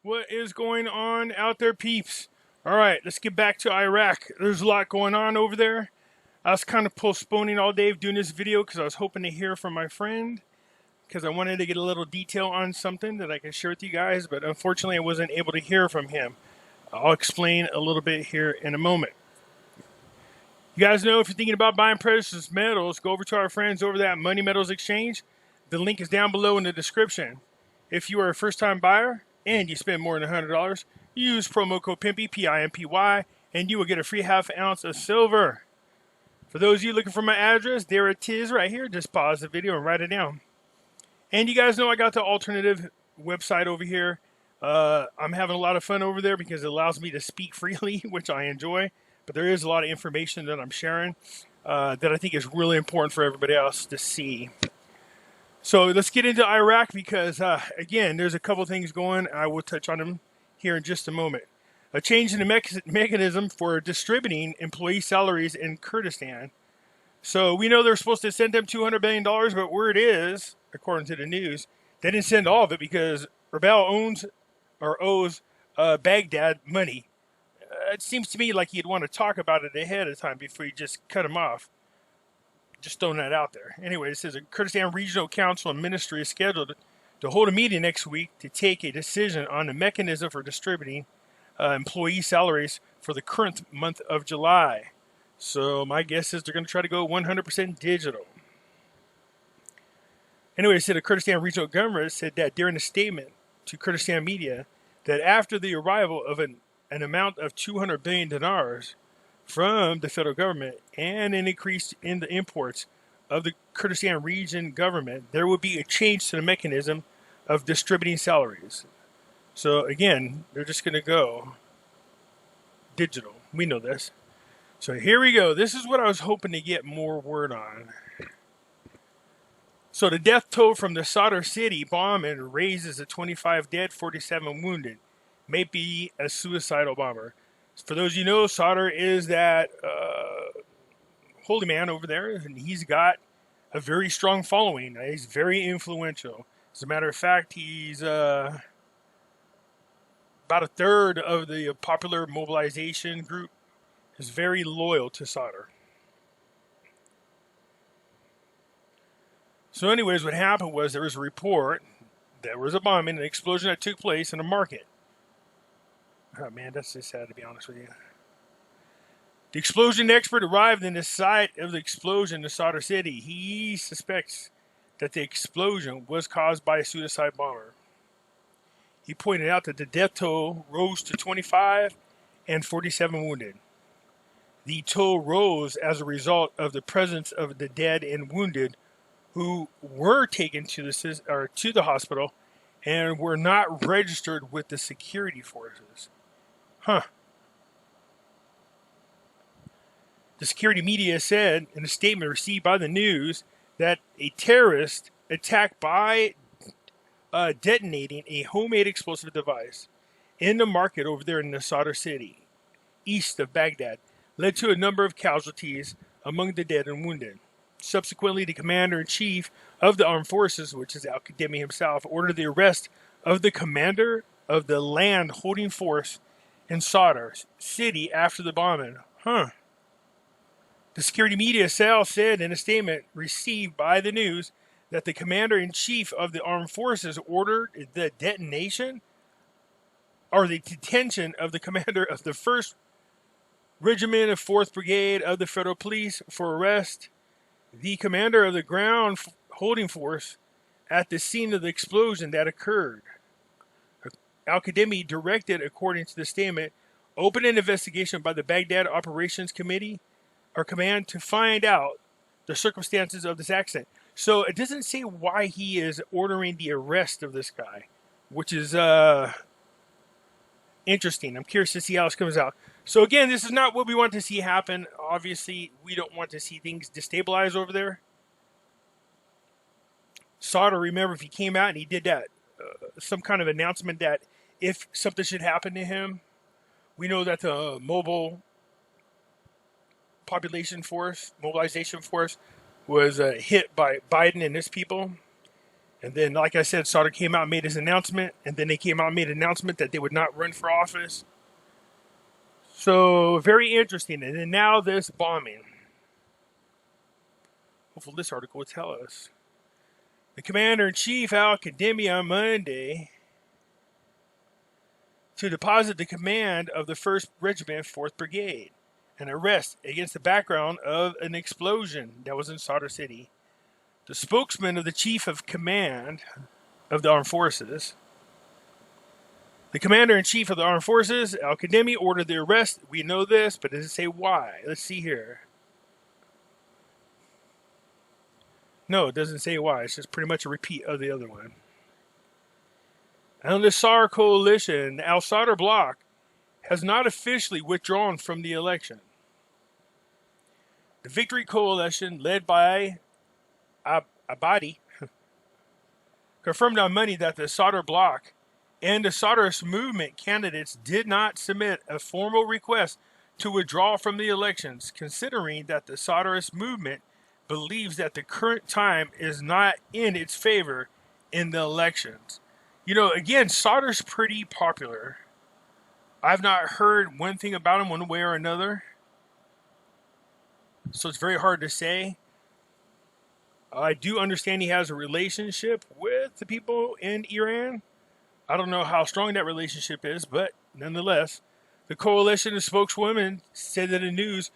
What is going on out there, peeps? All right, let's get back to Iraq. There's a lot going on over there. I was kind of postponing all day of doing this video because I was hoping to hear from my friend because I wanted to get a little detail on something that I can share with you guys, but unfortunately I wasn't able to hear from him. I'll explain a little bit here in a moment. You guys know if you're thinking about buying precious metals, go over to our friends over at Money Metals Exchange. The link is down below in the description. If you are a first-time buyer and you spend more than $100, use promo code Pimpy, P-I-M-P-Y, and you will get a free half ounce of silver. For those of you looking for my address, there it is right here. Just pause the video and write it down. And you guys know I got the alternative website over here. I'm having a lot of fun over there because it allows me to speak freely, which I enjoy. But there is a lot of information that I'm sharing that I think is really important for everybody else to see. So let's get into Iraq because, again, there's a couple things going. I will touch on them here in just a moment. A change in the mechanism for distributing employee salaries in Kurdistan. So we know they're supposed to send them $200 billion, but where it is, according to the news, they didn't send all of it because Rebel owes Baghdad money. It seems to me like you'd want to talk about it ahead of time before you just cut them off. Just throwing that out there. Anyway, it says a Kurdistan Regional Council and Ministry is scheduled to hold a meeting next week to take a decision on the mechanism for distributing employee salaries for the current month of July. So my guess is they're going to try to go 100% digital. Anyway, it said the Kurdistan Regional Government said that during a statement to Kurdistan media that after the arrival of an amount of 200 billion dinars from the federal government and an increase in the imports of the Kurdistan region government, there would be a change to the mechanism of distributing salaries. So again, they're just going to go digital. We know this. So here we go. This is what I was hoping to get more word on. So the death toll from the Sadr city bombing raises to 25 dead, 47 wounded. May be a suicidal bomber. For those you know, Sadr is that holy man over there, and he's got a very strong following. He's very influential. As a matter of fact, he's about a third of the popular mobilization group is very loyal to Sadr. So anyways, what happened was there was a report, there was a bombing, an explosion that took place in a market. Oh man, that's just sad to be honest with you. The explosion expert arrived in the site of the explosion in Sadr City. He suspects that the explosion was caused by a suicide bomber. He pointed out that the death toll rose to 25 and 47 wounded. The toll rose as a result of the presence of the dead and wounded who were taken to the hospital and were not registered with the security forces. The security media said in a statement received by the news that a terrorist attack by detonating a homemade explosive device in the market over there in the Sadr city, east of Baghdad, led to a number of casualties among the dead and wounded. Subsequently, the commander-in-chief of the armed forces, which is Al-Qademi himself, ordered the arrest of the commander of the land holding force in Sadr city after the bombing. The security media cell said in a statement received by the news that the commander-in-chief of the armed forces ordered the detention or the detention of the commander of the 1st Regiment of 4th Brigade of the Federal Police for arrest, the commander of the ground holding force at the scene of the explosion that occurred. Al-Qademi directed, according to the statement, open an investigation by the Baghdad Operations Committee or Command to find out the circumstances of this accident. So it doesn't say why he is ordering the arrest of this guy, which is interesting. I'm curious to see how this comes out. So again, this is not what we want to see happen. Obviously, we don't want to see things destabilize over there. Sadr, remember, if he came out and he did that, some kind of announcement that if something should happen to him, we know that the mobilization force was hit by Biden and his people. And then, like I said, Sauter came out and made his announcement, and then they came out and made an announcement that they would not run for office. So, very interesting. And then now this bombing. Hopefully this article will tell us. The Commander-in-Chief Al-Kadhimi on Monday to deposit the command of the 1st Regiment, 4th Brigade, an arrest against the background of an explosion that was in Sauter City. The spokesman of the Chief of Command of the Armed Forces, the Commander-in-Chief of the Armed Forces, Al-Kadhimi, ordered the arrest. We know this, but it doesn't say why. Let's see here. No, it doesn't say why. It's just pretty much a repeat of the other one. And the SAR coalition, the al-Sadr bloc, has not officially withdrawn from the election. The Victory Coalition, led by Abadi, confirmed on Monday that the Sadr bloc and the Sadrist movement candidates did not submit a formal request to withdraw from the elections, considering that the Sadrist movement believes that the current time is not in its favor in the elections. You know, again, Sadr's pretty popular. I've not heard one thing about him one way or another, so it's very hard to say. I do understand he has a relationship with the people in Iran. I don't know how strong that relationship is, but nonetheless, the coalition of spokeswomen said to the news,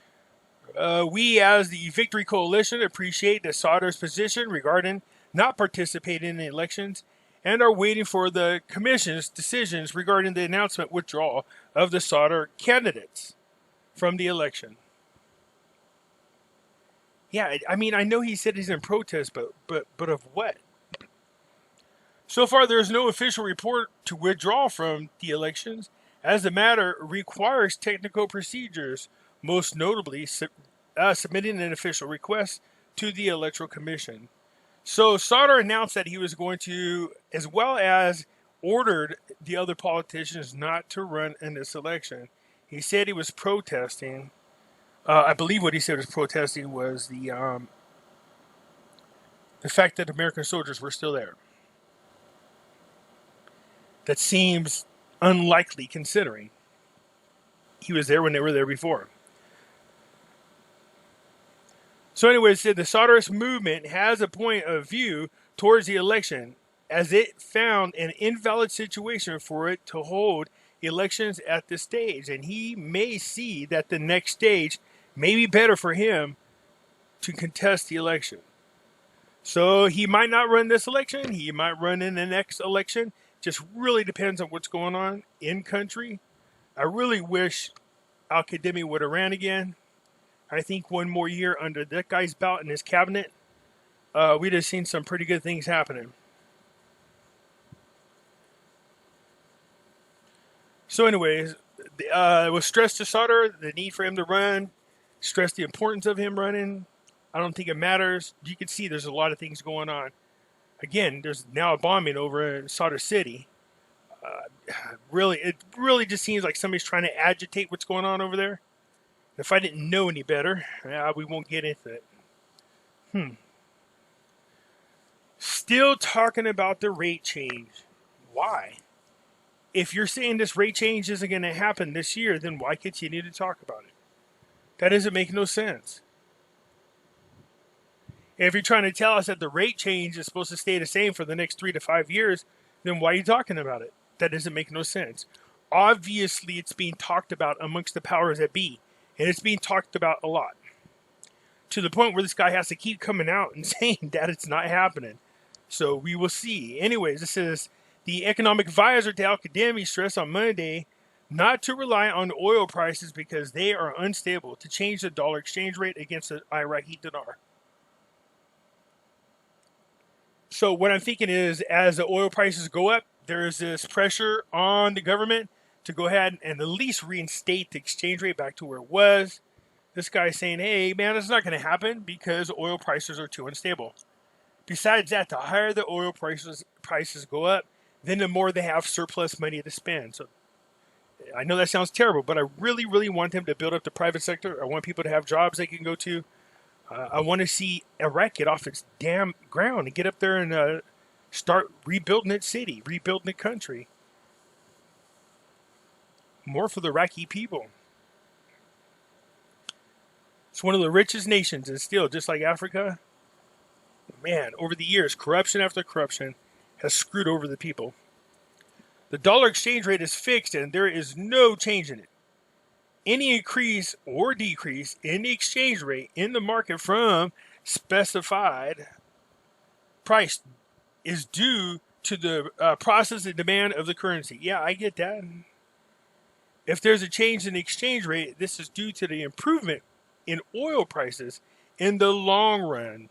we as the Victory Coalition appreciate the Sadr's position regarding not participating in the elections and are waiting for the Commission's decisions regarding the announcement withdrawal of the Sadr candidates from the election. Yeah, I mean, I know he said he's in protest, but of what? So far, there is no official report to withdraw from the elections, as the matter requires technical procedures, most notably submitting an official request to the Electoral Commission. So Sadr announced that he was going to, as well as ordered the other politicians not to run in this election. He said he was protesting. I believe what he said was protesting was the fact that American soldiers were still there. That seems unlikely considering he was there when they were there before. So anyway, it said the Sadrist movement has a point of view towards the election as it found an invalid situation for it to hold elections at this stage. And he may see that the next stage may be better for him to contest the election. So he might not run this election. He might run in the next election. Just really depends on what's going on in country. I really wish Al-Kadhimi would have ran again. I think one more year under that guy's belt in his cabinet, we'd have seen some pretty good things happening. So anyways, it was stressed to Sadr, the need for him to run, stressed the importance of him running. I don't think it matters. You can see there's a lot of things going on. Again, there's now a bombing over in Sauter City. It really just seems like somebody's trying to agitate what's going on over there. If I didn't know any better, we won't get into it. Still talking about the rate change. Why? If you're saying this rate change isn't going to happen this year, then why continue to talk about it? That doesn't make no sense. If you're trying to tell us that the rate change is supposed to stay the same for the next 3 to 5 years, then why are you talking about it? That doesn't make no sense. Obviously, it's being talked about amongst the powers that be. And it's being talked about a lot. To the point where this guy has to keep coming out and saying that it's not happening. So we will see. Anyways, this is the economic advisor to Al-Kadhimi stressed on Monday not to rely on oil prices because they are unstable to change the dollar exchange rate against the Iraqi Dinar. So what I'm thinking is as the oil prices go up, there is this pressure on the government to go ahead and at least reinstate the exchange rate back to where it was. This guy's saying, hey, man, it's not going to happen because oil prices are too unstable. Besides that, the higher the oil prices go up, then the more they have surplus money to spend. So I know that sounds terrible, but I really, really want him to build up the private sector. I want people to have jobs they can go to. I want to see Iraq get off its damn ground and get up there and start rebuilding its city, rebuilding the country. More for the Iraqi people. It's one of the richest nations, and still, just like Africa, man, over the years, corruption after corruption has screwed over the people. The dollar exchange rate is fixed, and there is no change in it. Any increase or decrease in the exchange rate in the market from specified price is due to the process and demand of the currency. Yeah, I get that. If there's a change in the exchange rate, this is due to the improvement in oil prices in the long run.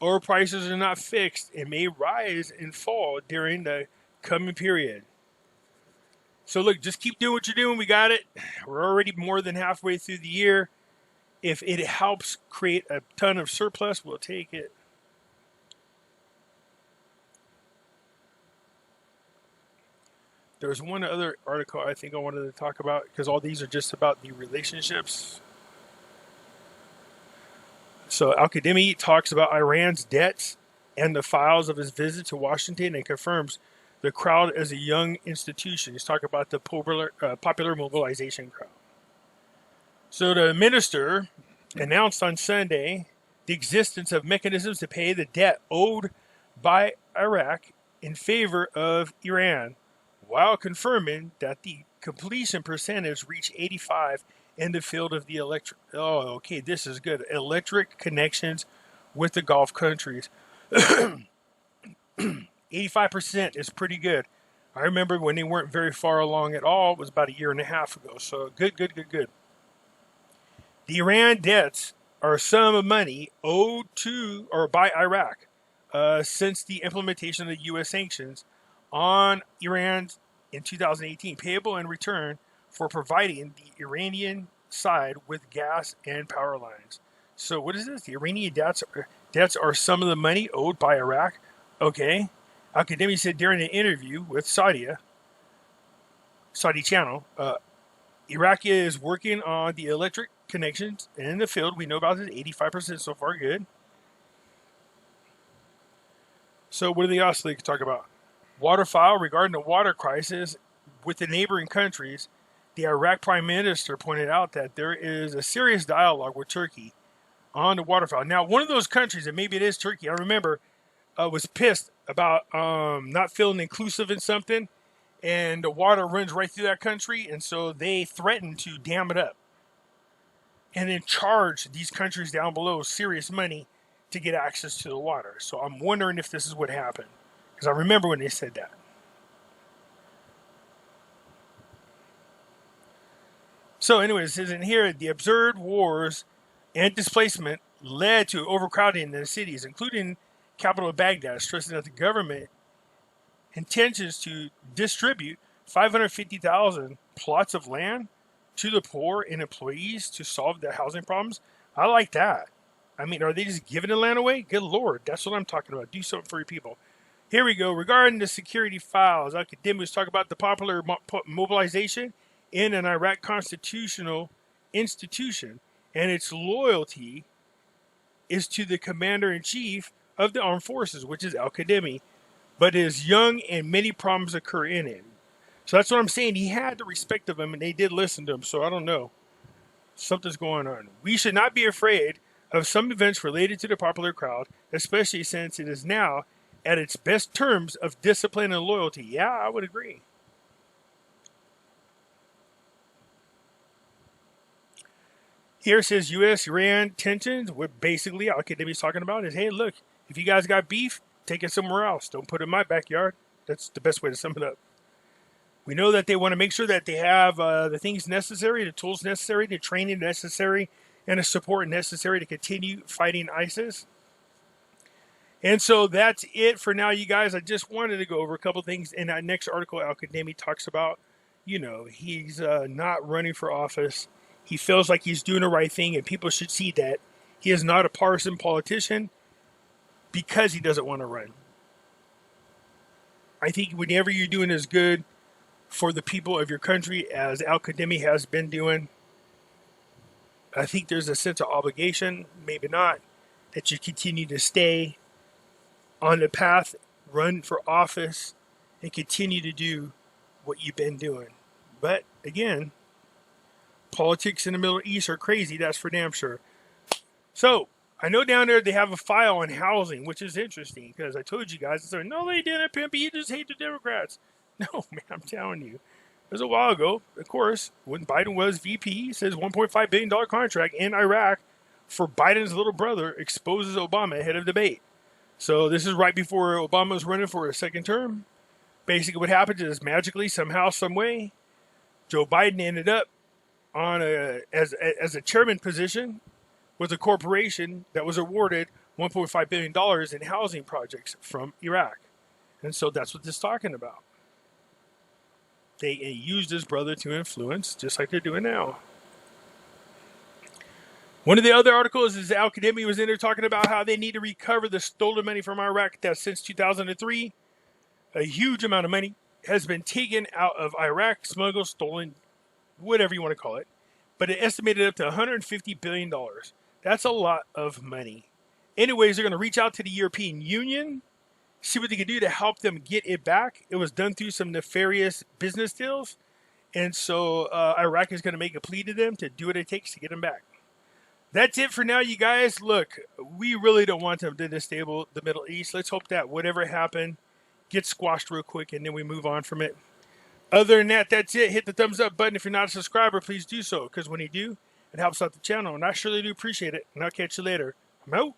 Oil prices are not fixed and may rise and fall during the coming period. So look, just keep doing what you're doing. We got it. We're already more than halfway through the year. If it helps create a ton of surplus, we'll take it. There's one other article I think I wanted to talk about, because all these are just about the relationships. So Al-Kadhimi talks about Iran's debts and the files of his visit to Washington, and confirms the crowd as a young institution. He's talking about the popular mobilization crowd. So the minister announced on Sunday the existence of mechanisms to pay the debt owed by Iraq in favor of Iran, while confirming that the completion percentage reached 85 in the field of the electric. Oh, okay, this is good. Electric connections with the Gulf countries. 85% is pretty good. I remember when they weren't very far along at all. It was about a year and a half ago. So good. The Iran debts are a sum of money owed to or by Iraq since the implementation of the U.S. sanctions on Iran in 2018, payable in return for providing the Iranian side with gas and power lines. So what is this? The Iranian debts are some of the money owed by Iraq. Okay. Al-Kadhimi said during an interview with Saudi channel, Iraq is working on the electric connections in the field. We know about this, 85% so far, good. So what do they also talk about? Water file regarding the water crisis with the neighboring countries. The Iraq Prime Minister pointed out that there is a serious dialogue with Turkey on the water file. Now, one of those countries, and maybe it is Turkey, I remember, was pissed about not feeling inclusive in something, and the water runs right through that country, and so they threatened to dam it up and then charge these countries down below serious money to get access to the water. So I'm wondering if this is what happened, because I remember when they said that. So anyways, it says in here, the absurd wars and displacement led to overcrowding in the cities, including capital of Baghdad, stressing that the government intentions to distribute 550,000 plots of land to the poor and employees to solve their housing problems. I like that. I mean, are they just giving the land away? Good Lord, that's what I'm talking about. Do something for your people. Here we go. Regarding the security files, Al-Kadhimi was talking about the popular mobilization in an Iraq constitutional institution, and its loyalty is to the commander-in-chief of the armed forces, which is Al-Kadhimi, but is young and many problems occur in it. So that's what I'm saying. He had the respect of him, and they did listen to him. So I don't know. Something's going on. We should not be afraid of some events related to the popular crowd, especially since it is now at its best terms of discipline and loyalty. Yeah, I would agree. Here it says U.S.-Iran tensions. What basically Al-Kadhimi is talking about is, hey, look, if you guys got beef, take it somewhere else. Don't put it in my backyard. That's the best way to sum it up. We know that they want to make sure that they have the things necessary, the tools necessary, the training necessary, and the support necessary to continue fighting ISIS. And so that's it for now, you guys. I just wanted to go over a couple things. In that next article, Al-Kadhimi talks about, he's not running for office. He feels like he's doing the right thing, and people should see that he is not a partisan politician because he doesn't want to run. I think whenever you're doing as good for the people of your country as Al-Kadhimi has been doing, I think there's a sense of obligation, maybe not, that you continue to stay on the path run for office and continue to do what you've been doing. But again, politics in the Middle East are crazy, that's for damn sure. So, I know down there they have a file on housing, which is interesting because I told you guys, it's like, no, they didn't, Pimpy, you just hate the Democrats. No, man, I'm telling you. It was a while ago, of course, when Biden was VP, he says $1.5 billion contract in Iraq for Biden's little brother exposes Obama ahead of debate. So this is right before Obama was running for a second term. Basically what happened is magically, somehow, some way, Joe Biden ended up on as a chairman position with a corporation that was awarded $1.5 billion in housing projects from Iraq. And so that's what this is talking about. They used his brother to influence, just like they're doing now. One of the other articles is Al Kademi was in there talking about how they need to recover the stolen money from Iraq that since 2003, a huge amount of money has been taken out of Iraq, smuggled, stolen, whatever you want to call it. But it estimated up to $150 billion. That's a lot of money. Anyways, they're going to reach out to the European Union, see what they can do to help them get it back. It was done through some nefarious business deals. And so Iraq is going to make a plea to them to do what it takes to get them back. That's it for now, you guys. Look, we really don't want them to disable the Middle East. Let's hope that whatever happened gets squashed real quick and then we move on from it. Other than that, that's it. Hit the thumbs up button. If you're not a subscriber, please do so, because when you do, it helps out the channel. And I surely do appreciate it. And I'll catch you later. I'm out.